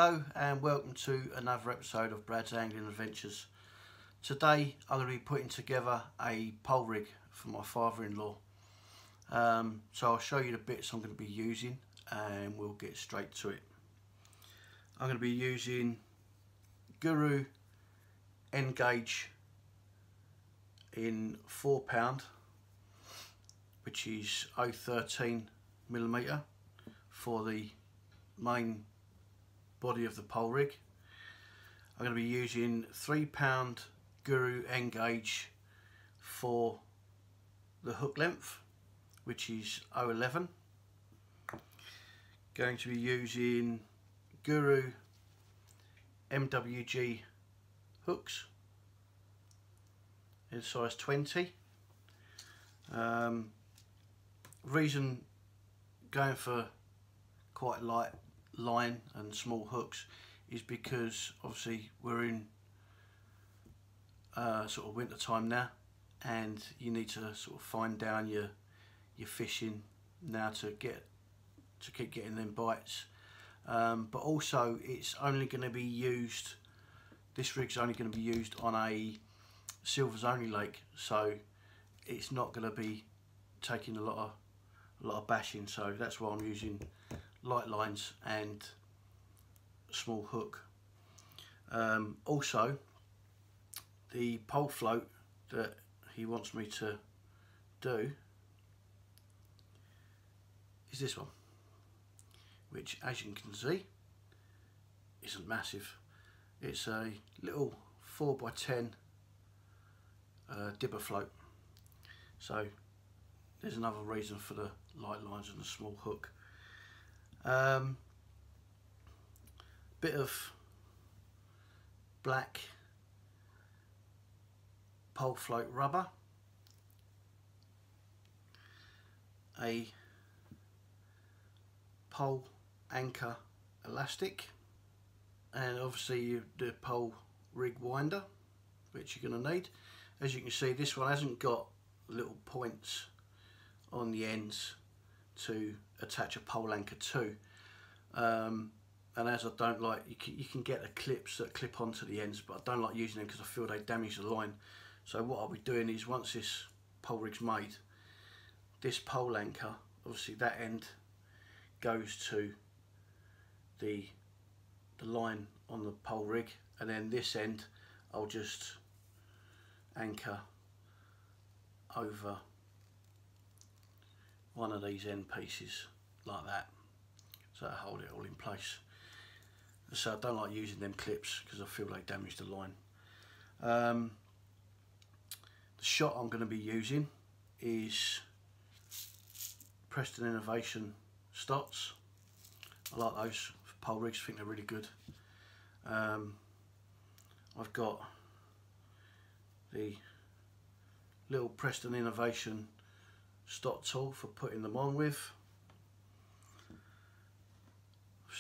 Hello and welcome to another episode of Brad's Angling Adventures. Today I'm going to be putting together a pole rig for my father-in-law. So I'll show you the bits I'm going to be using and we'll get straight to it. I'm going to be using Guru N-Gage in 4 pound, which is 0.13mm for the main body of the pole rig. I'm going to be using 3 pound Guru N-Gage for the hook length, which is 0.11. Going to be using Guru MWG hooks in size 20. Reason going for quite light line and small hooks is because obviously we're in sort of winter time now, and you need to sort of fine down your fishing now to keep getting them bites. But also it's only going to be used, this rig's only going to be used on a silvers only lake, so it's not going to be taking a lot of bashing, so that's why I'm using light lines and small hook. Also the pole float that he wants me to do is this one, which as you can see isn't massive. It's a little 4x10 dibber float, so there's another reason for the light lines and the small hook. Bit of black pole float rubber, a pole anchor elastic, and obviously the pole rig winder, which you're going to need. As you can see, this one hasn't got little points on the ends to attach a pole anchor to, and as I don't like, you can get the clips that clip onto the ends, but I don't like using them because I feel they damage the line. So what I'll be doing is, once this pole rig's made, this pole anchor, obviously that end goes to the line on the pole rig, and then this end I'll just anchor over one of these end pieces like that, so that'll hold it all in place. So I don't like using them clips because I feel they damage the line. The shot I'm going to be using is Preston Innovation Stots. I like those for pole rigs, I think they're really good. I've got the little Preston Innovation Stot tool for putting them on with.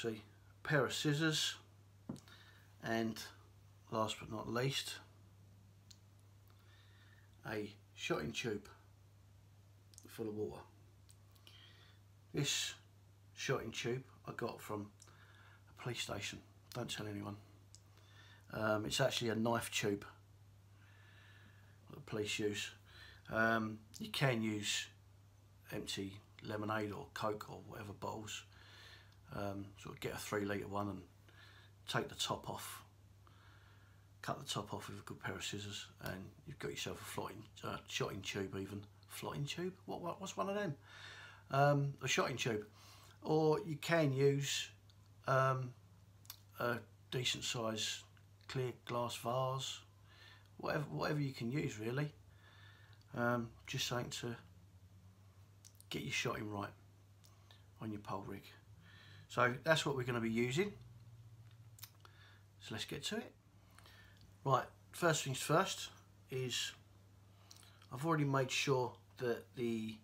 See, a pair of scissors, and last but not least, a shotting tube full of water. This shotting tube I got from a police station, don't tell anyone. It's actually a knife tube that the police use. You can use empty lemonade or Coke or whatever bottles, sort of get a 3 litre one and take the top off, cut the top off with a good pair of scissors, and you've got yourself a shotting tube. Even flotting tube, what's one of them? A shotting tube. Or you can use a decent size clear glass vase, whatever you can use really, just something to get your shotting right on your pole rig. So that's what we're going to be using, so let's get to it. Right, first things first is I've already made sure that the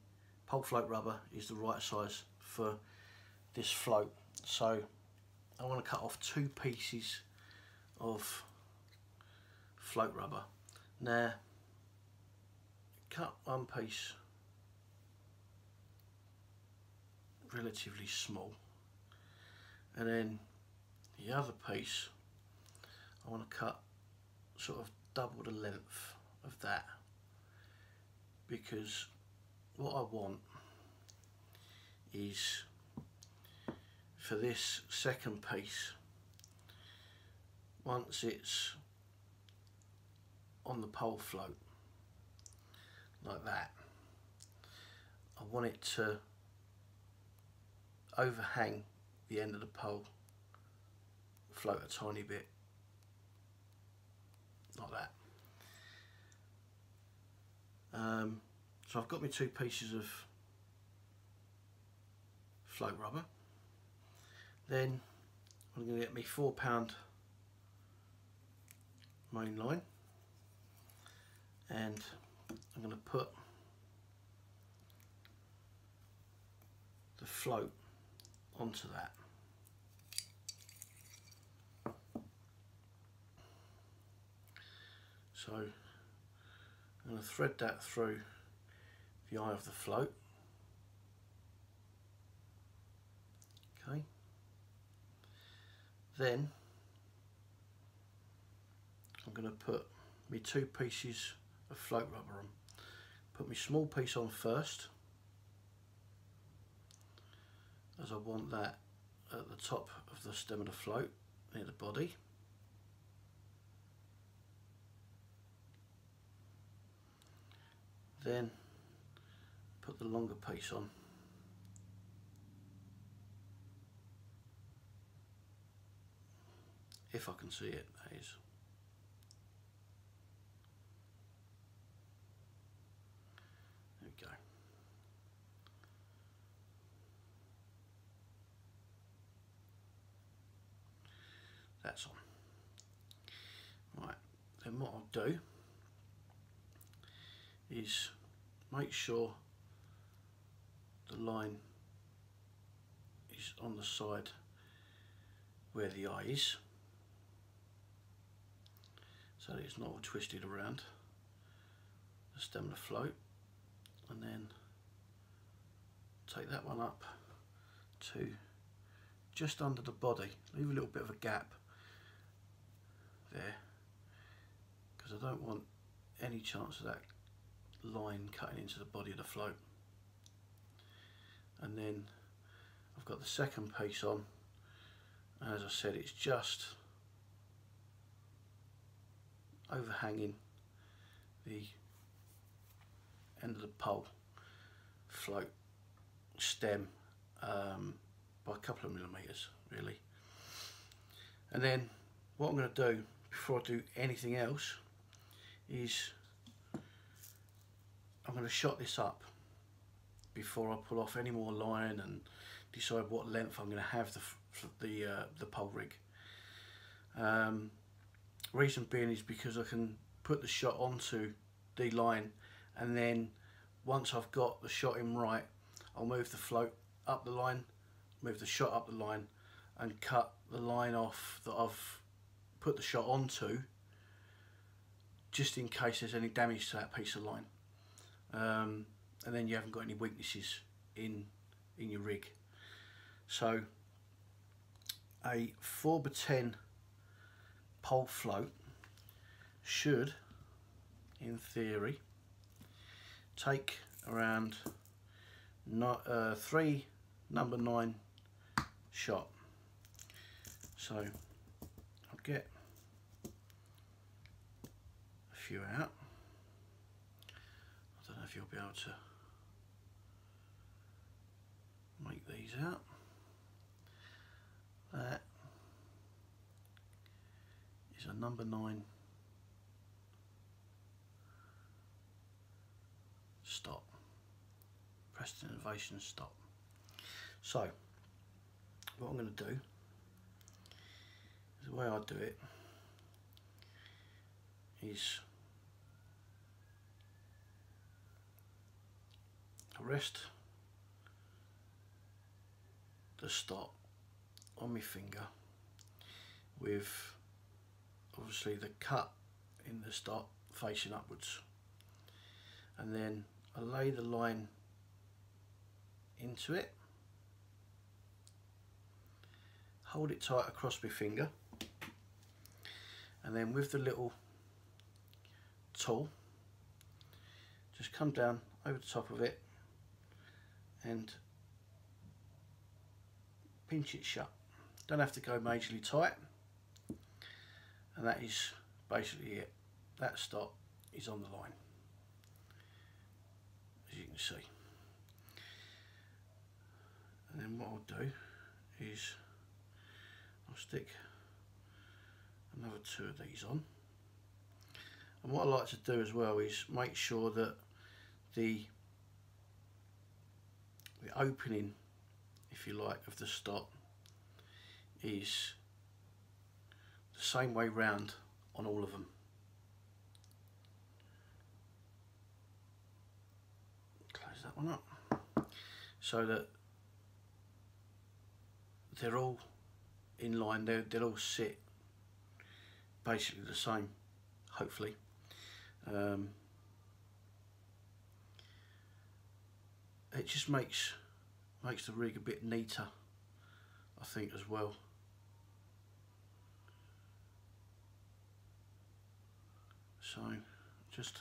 pole float rubber is the right size for this float, so I want to cut off 2 pieces of float rubber. Now cut one piece relatively small, and then the other piece, I want to cut sort of double the length of that, because what I want is for this second piece, once it's on the pole float like that, I want it to overhang the end of the pole, float a tiny bit like that. So I've got my two pieces of float rubber. Then I'm going to get me £4 main line, and I'm going to put the float onto that. So I'm going to thread that through the eye of the float. Okay. Then I'm going to put my two pieces of float rubber on. Put my small piece on first, as I want that at the top of the stem of the float near the body. Then put the longer piece on. If I can see it, that is. There we go. That's on. Right, then what I'll do is make sure the line is on the side where the eye is, so that it's not all twisted around the stem of the float, and then take that one up to just under the body. Leave a little bit of a gap there, because I don't want any chance of that line cutting into the body of the float. And then I've got the second piece on, and as I said, it's just overhanging the end of the pole float stem by a couple of millimeters really. And then what I'm going to do before I do anything else is I'm going to shot this up before I pull off any more line and decide what length I'm going to have the pole rig. Reason being is because I can put the shot onto the line, and then once I've got the shot in right, I'll move the float up the line, move the shot up the line, and cut the line off that I've put the shot onto, just in case there's any damage to that piece of line. And then you haven't got any weaknesses in your rig. So a 4x10 pole float should, in theory, take around 3 number 9 shot. So I'll get a few out. I don't know if you'll be able to make these out. That is a number 9 stop, Preston Innovation stop. So what I'm going to do is, the way I do it is I rest the stop on my finger with obviously the cut in the stop facing upwards, and then I lay the line into it, hold it tight across my finger, and then with the little tool just come down over the top of it and pinch it shut. Don't have to go majorly tight, and that is basically it. That stop is on the line, as you can see. And then what I'll do is I'll stick another 2 of these on. And what I like to do as well is make sure that the opening, if you like, of the stop is the same way round on all of them. Close that one up so that they're all in line. They'll all sit basically the same, hopefully. It just makes the rig a bit neater, I think, as well. So just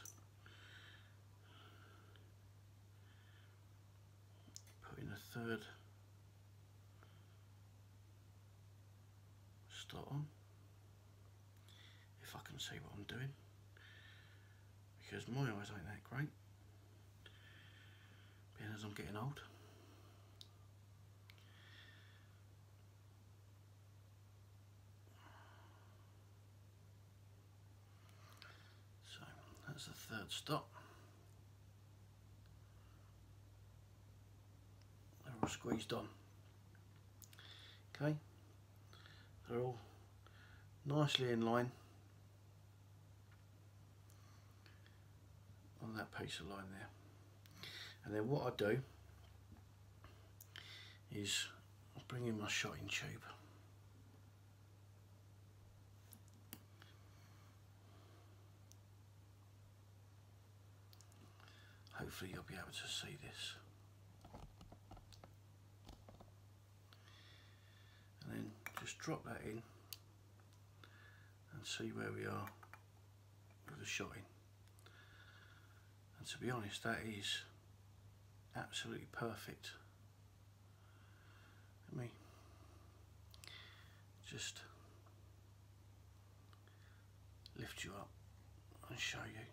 put in a 3rd stop on, if I can see what I'm doing, because my eyes ain't that great, being as I'm getting old. So that's the 3rd stop. They're all squeezed on. Okay, they're all nicely in line on that piece of line there. And then what I do is I'll bring in my shotting tube. Hopefully you'll be able to see this. And then just drop that in and see where we are with the shotting. And to be honest, that is absolutely perfect. Let me just lift you up and show you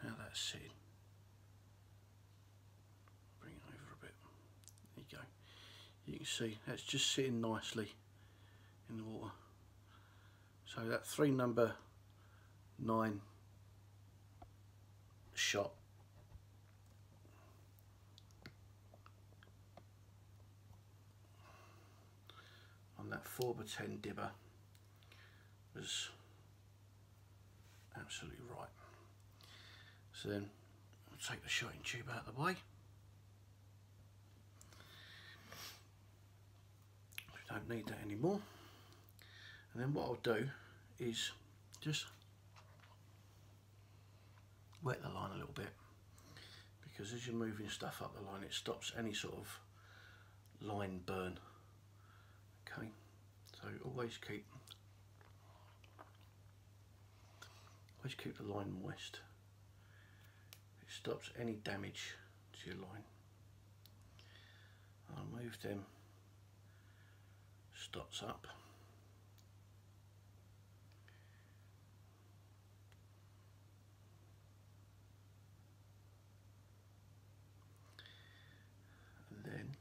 how that's sitting. Bring it over a bit. There you go. You can see that's just sitting nicely in the water. So that 3 number 9 shot on that 4x10 dibber was absolutely right. So then I'll take the shotting tube out of the way. We don't need that anymore. And then what I'll do is just wet the line a little bit, because as you're moving stuff up the line, it stops any sort of line burn. Okay, so always keep the line moist. It stops any damage to your line. I'll move them stops up. And then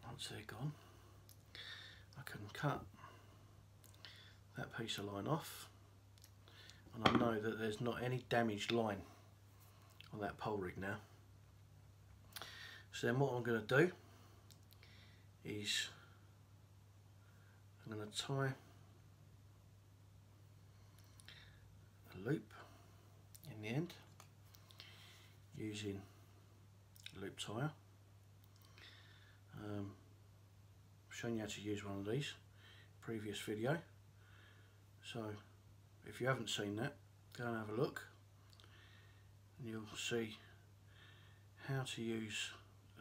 once they're gone, I can cut that piece of line off, and I know that there's not any damaged line on that pole rig now. So then what I'm going to do is I'm going to tie a loop in the end using a loop tire. I've shown you how to use one of these previous video, so if you haven't seen that, go and have a look and you'll see how to use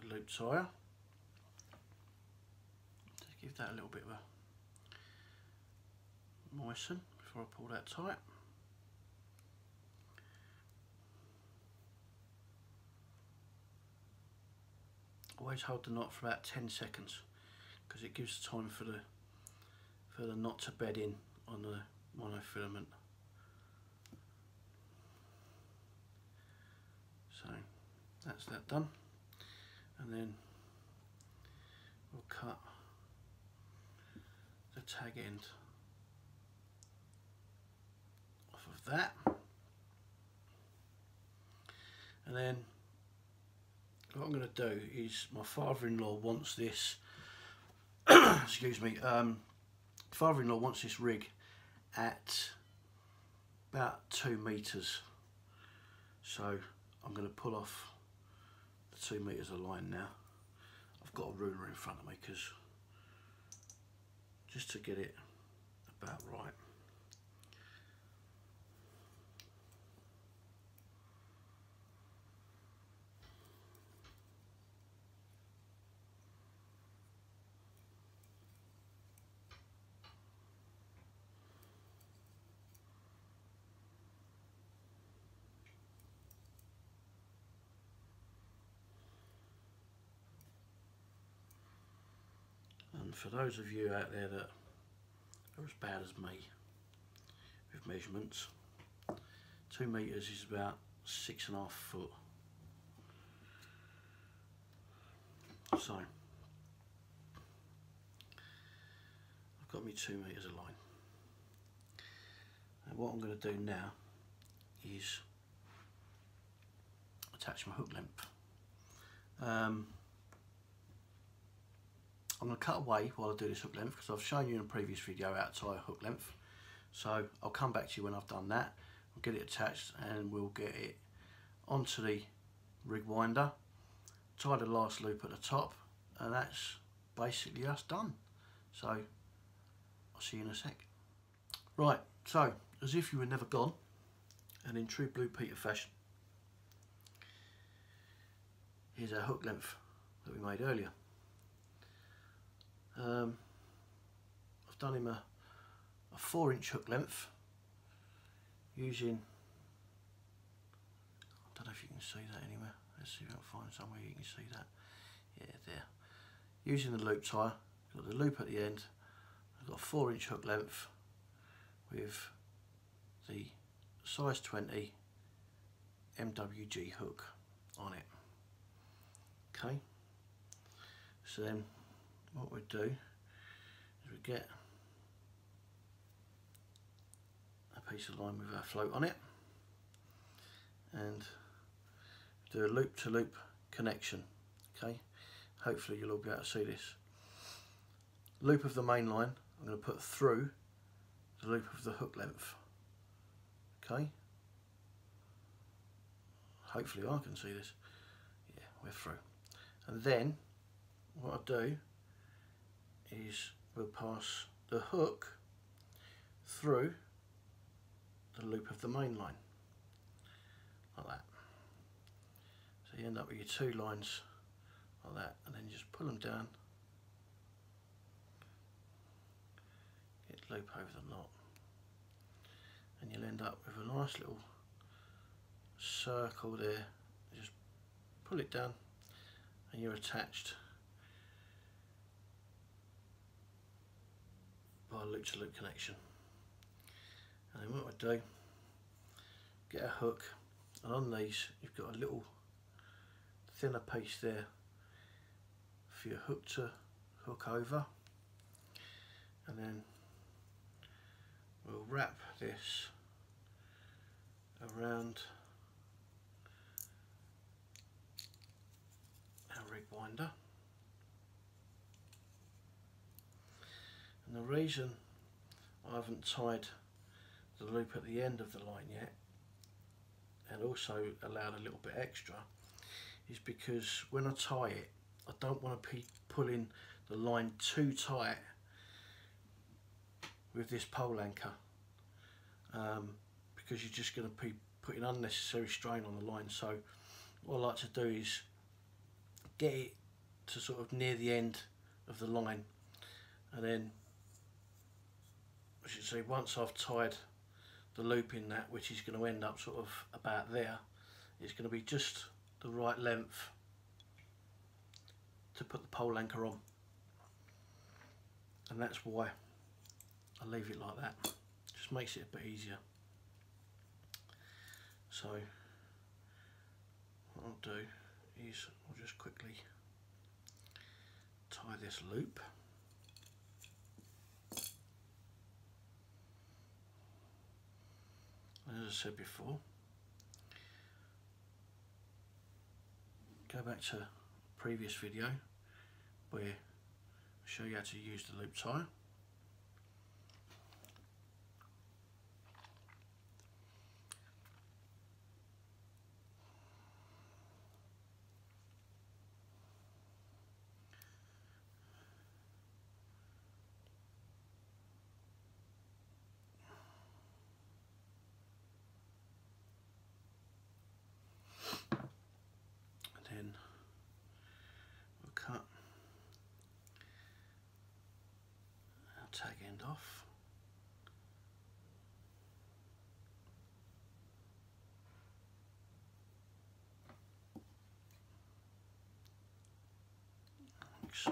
a loop tire. give that a little bit of a moisten before I pull that tight. Always hold the knot for about 10 seconds because it gives time for the knot to bed in on the monofilament. So that's that done, and then we'll cut the tag end off of that, and then what I'm going to do is, my father-in-law wants this excuse me, father-in-law wants this rig at about 2 meters, so I'm going to pull off the 2 meters of line now. I've got a ruler in front of me because just to get it about right. And for those of you out there that are as bad as me with measurements, 2 meters is about 6.5 foot. So I've got me 2 meters of line. And what I'm going to do now is attach my hook length. I'm going to cut away while I do this hook length because I've shown you in a previous video how to tie a hook length. So I'll come back to you when I've done that. We'll get it attached and we'll get it onto the rig winder, tie the last loop at the top, and that's basically us done. So I'll see you in a sec. Right, so as if you were never gone, and in true Blue Peter fashion, here's our hook length that we made earlier. I've done him a 4-inch hook length using, I don't know if you can see that anywhere. Let's see if I can find somewhere you can see that. Yeah, there. Using the loop tie, got the loop at the end. I've got a 4-inch hook length with the size 20 MWG hook on it. Okay, so then what we do is we get a piece of line with our float on it and do a loop to loop connection. Okay, hopefully you'll all be able to see this. Loop of the main line I'm going to put through the loop of the hook length. Okay, hopefully I can see this. Yeah, we're through. And then what I'll do is we'll pass the hook through the loop of the main line, like that. So you end up with your 2 lines like that, and then just pull them down, get loop over the knot, and you'll end up with a nice little circle there. Just pull it down and you're attached by a loop to loop connection. And then what I do, get a hook, and on these you've got a little thinner piece there for your hook to hook over, and then we'll wrap this around our rig winder. And the reason I haven't tied the loop at the end of the line yet, and also allowed a little bit extra, is because when I tie it, I don't want to be pulling the line too tight with this pole anchor, because you're just going to be putting unnecessary strain on the line. So what I like to do is get it to sort of near the end of the line, and then as you see, once I've tied the loop in that, which is going to end up sort of about there, it's going to be just the right length to put the pole anchor on, and that's why I leave it like that. Just makes it a bit easier. So what I'll do is I'll just quickly tie this loop. As I said before, go back to a previous video where I show you how to use the loop tie. Then we'll cut our tag end off. Like so.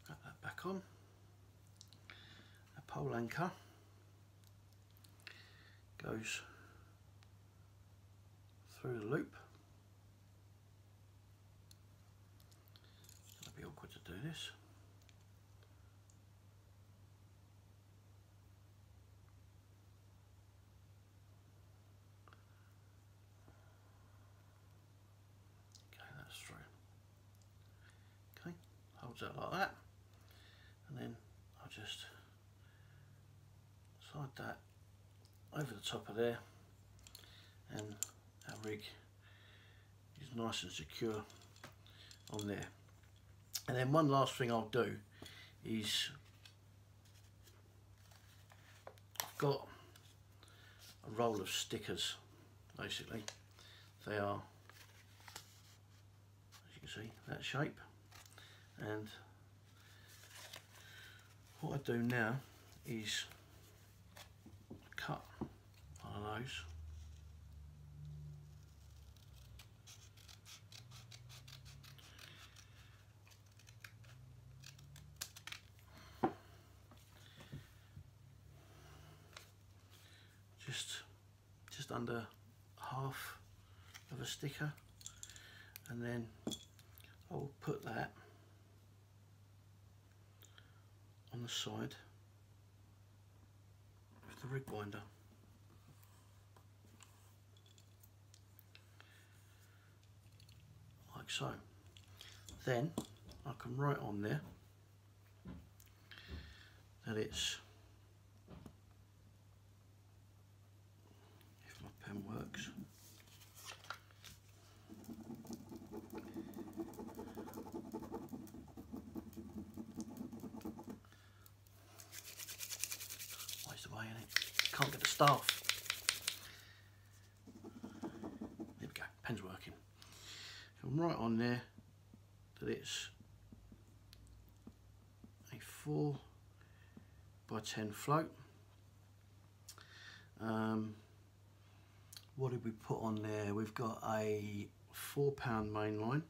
Put that back on. A pole anchor goes through the loop. It's going to be awkward to do this. Okay, that's through. Okay, holds that like that, and then I'll just slide that over the top of there, and our rig is nice and secure on there. And then one last thing I'll do is I've got a roll of stickers. Basically they are, as you can see, that shape, and what I do now is cut one of those, just under half of a sticker, and then I'll put that on the side of the rig winder. Like so. Then I can write on there that it's, if my pen works, waste away in it, can't get the staff. There we go, pen's working. So I'm right on there that it's a 4 by 10 float. What did we put on there? We've got a 4-pound main line.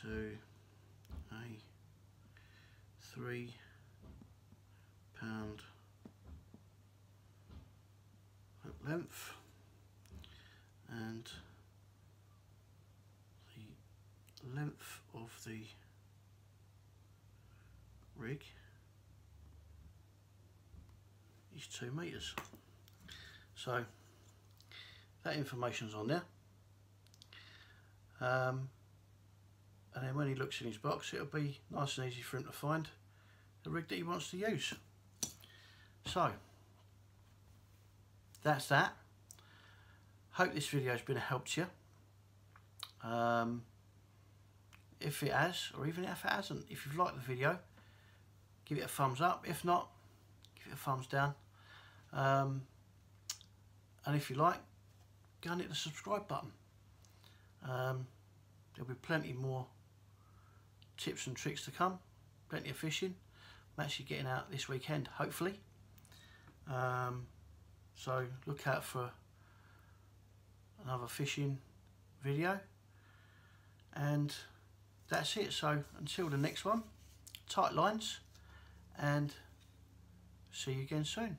To a 3-pound length, and the length of the rig is 2 meters. So that information's on there. And then when he looks in his box, it'll be nice and easy for him to find the rig that he wants to use. So that's that. Hope this video has been a help to you. If it has, or even if it hasn't, if you've liked the video, give it a thumbs up. If not, give it a thumbs down. And if you like, go and hit the subscribe button. There'll be plenty more tips and tricks to come, plenty of fishing. I'm actually getting out this weekend, hopefully. So look out for another fishing video. And that's it. So until the next one, tight lines, and see you again soon.